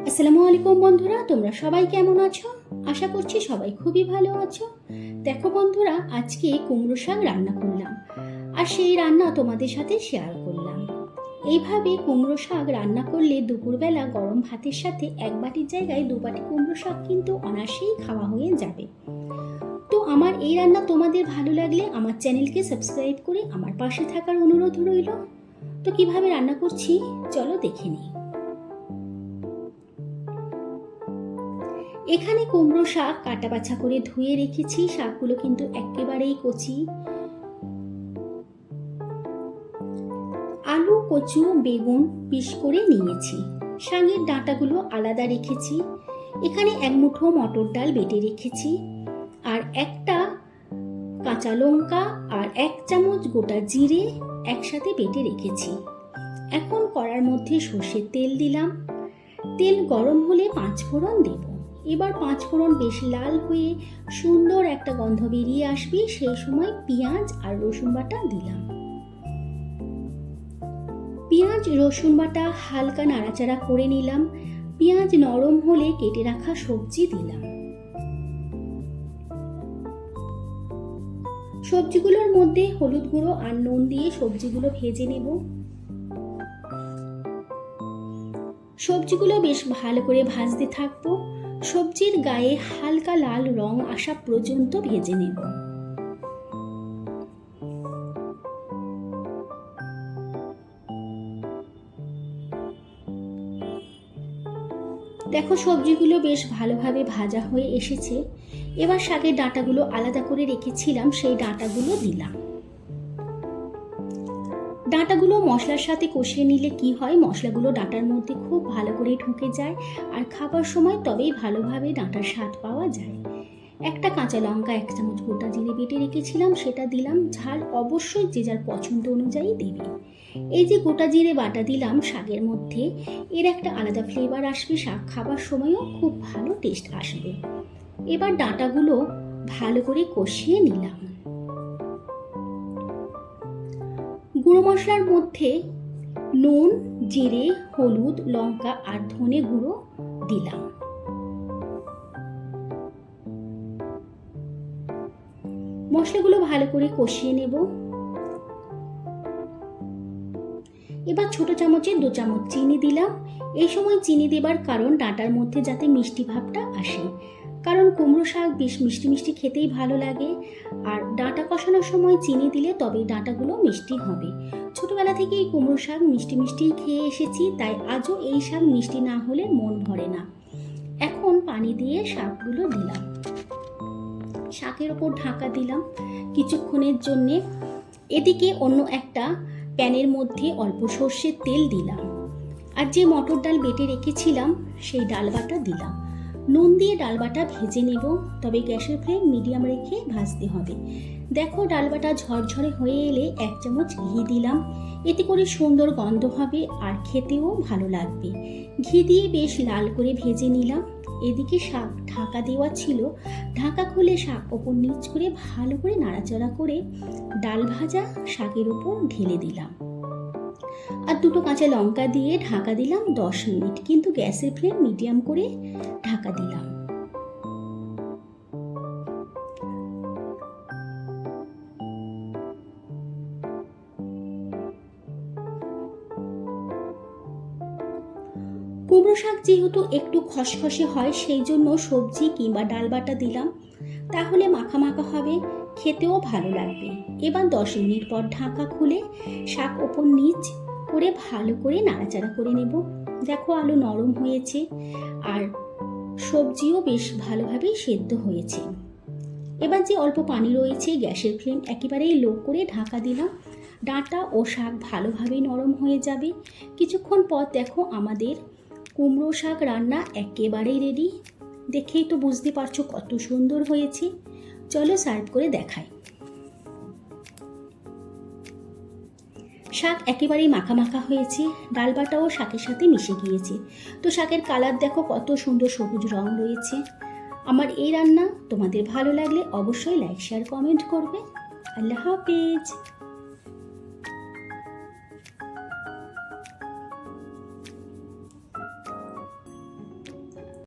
আসসালামু আলাইকুম বন্ধুরা, তোমরা সবাই কেমন আছো? আশা করছি সবাই খুবই ভালো আছো। দেখো বন্ধুরা, আজকে কুমড়ো শাক রান্না করলাম আর সেই রান্না তোমাদের সাথে শেয়ার করলাম। এইভাবে কুমড়ো শাক রান্না করলে দুপুরবেলা গরম ভাতের সাথে এক বাটির জায়গায় 2 বাটি কুমড়ো শাক কিন্তু অনায়াসেই খাওয়া হয়ে যাবে। তো আমার এই রান্না তোমাদের ভালো লাগলে আমার চ্যানেলকে সাবস্ক্রাইব করে আমার পাশে থাকার অনুরোধ রইল। তো কিভাবে রান্না করছি চলো দেখে নিই। এখানে কুমড়ো শাক কাটা বাছা করে ধুয়ে রেখেছি। শাকগুলো কিন্তু একেবারেই কচি। আলু, কচু, বেগুন পিস করে নিয়েছি। শাকের ডাঁটাগুলো আলাদা রেখেছি। এখানে 1 মুঠো মটর ডাল বেটে রেখেছি আর একটা কাঁচা লঙ্কা আর 1 চামচ গোটা জিরে একসাথে বেটে রেখেছি। এখন কড়ার মধ্যে সর্ষের তেল দিলাম। তেল গরম হলে 5 ফোড়ন দেব। এবার 5 ফোড়ন বেশ লাল হয়ে সুন্দর একটা গন্ধ বেরিয়ে আসবে, সেই সময় পেঁয়াজ আর রসুন বাটা দিলাম। পেঁয়াজ রসুন বাটা হালকা নাড়াচাড়া করে নিলাম। পেঁয়াজ নরম হলে কেটে রাখা সবজি দিলাম। সবজিগুলোর মধ্যে হলুদ গুঁড়ো আর নুন দিয়ে সবজিগুলো ভেজে নেব। সবজিগুলো বেশ ভালো করে ভাজতে থাকবো। সবজির গায়ে হালকা লাল রং আসা পর্যন্ত ভেজে নেব। দেখো সবজিগুলো বেশ ভালোভাবে ভাজা হয়ে এসেছে। এবার শাকের ডাঁটাগুলো আলাদা করে রেখেছিলাম, সেই ডাঁটাগুলো দিলাম। ডাঁটাগুলো মশলার সাথে কষিয়ে নিলে কি হয়, মশলাগুলো ডাঁটার মধ্যে খুব ভালো করে ঢুকে যায় আর খাবার সময় তবেই ভালোভাবে ডাঁটার স্বাদ পাওয়া যায়। একটা কাঁচা লঙ্কা, 1 চামচ গোটা জিরে বেটে রেখেছিলাম, সেটা দিলাম। ঝাল অবশ্যই যে যার পছন্দ অনুযায়ী দেবে। এই যে গোটা জিরে বাটা দিলাম শাকের মধ্যে, এর একটা আলাদা ফ্লেভার আসবে, শাক খাবার সময়ও খুব ভালো টেস্ট আসবে। এবার ডাঁটাগুলো ভালো করে কষিয়ে নিলাম। গুঁড়ো মশলার মধ্যে নুন, জিরে, হলুদ, লঙ্কা আর ধনে গুঁড়ো দিলাম। মশলাগুলো ভালো করে কষিয়ে নেব। এবার ছোট চামচে 2 চামচ চিনি দিলাম। এই সময় চিনি দেবার কারণ ডাঁটার মধ্যে যাতে মিষ্টি ভাবটা আসে, কারণ কুমড়ো শাক বেশ মিষ্টি মিষ্টি খেতেই ভালো লাগে আর ডাঁটা কষানোর সময় চিনি দিলে তবেই ডাঁটাগুলো মিষ্টি হবে। ছোটবেলা থেকেই কুমড়ো শাক মিষ্টি মিষ্টিই খেয়ে এসেছি, তাই আজও এই শাক মিষ্টি না হলে মন ভরে না। এখন পানি দিয়ে শাকগুলো দিলাম। শাকের ওপর ঢাকা দিলাম কিছুক্ষণের জন্যে। এদিকে অন্য একটা প্যানের মধ্যে অল্প সর্ষের তেল দিলাম আর যে মটর ডাল বেটে রেখেছিলাম সেই ডাল বাটা দিলাম। নুন দিয়ে ডাল বাটা ভেজে নেব, তবে গ্যাসের ফ্লেম মিডিয়াম রেখে ভাজতে হবে। দেখো ডাল বাটা ঝরঝরে হয়ে এলে 1 চামচ ঘি দিলাম। এতে করে সুন্দর গন্ধ হবে আর খেতেও ভালো লাগবে। ঘি দিয়ে বেশ লাল করে ভেজে নিলাম। এদিকে শাক ঢাকা দেওয়া ছিল, ঢাকা খুলে শাক ওপর নিচ করে ভালো করে নাড়াচাড়া করে ডাল ভাজা শাকের উপর ঢেলে দিলাম আর 2টো কাঁচা লঙ্কা দিয়ে ঢাকা দিলাম 10 মিনিট, কিন্তু গ্যাসের ফ্লেম মিডিয়াম করে ঢাকা দিলাম। কুমড়ো শাক যেহেতু একটু খসখসে হয়, সেই জন্য সবজি কিংবা ডাল বাটা দিলাম, তাহলে মাখা মাখা হবে, খেতেও ভালো লাগবে। এবার 10 মিনিট পর ঢাকা খুলে শাক ওপর নিচ করে ভালো করে নাড়াচাড়া করে নেব। দেখো আলু নরম হয়েছে আর সবজিও বেশ ভালোভাবেই সেদ্ধ হয়েছে। এবার যে অল্প পানি রয়েছে, গ্যাসের ফ্লেম একেবারেই লো করে ঢাকা দিলাম। ডাঁটা ও শাক ভালোভাবেই নরম হয়ে যাবে। কিছুক্ষণ পর দেখো আমাদের কুমড়ো শাক রান্না একেবারেই রেডি। দেখেই তো বুঝতে পারছো কত সুন্দর হয়েছে। চলো সার্ভ করে দেখাই। শাক একেবারেই মাখা মাখা হয়েছে, ডাল বাটাও শাকের সাথে মিশে গিয়েছে। তো শাকের কালার দেখো কত সুন্দর সবুজ রং রয়েছে। আমার এই রান্না তোমাদের ভালো লাগলে অবশ্যই লাইক, শেয়ার, কমেন্ট করবে। আল্লাহ হাফেজ।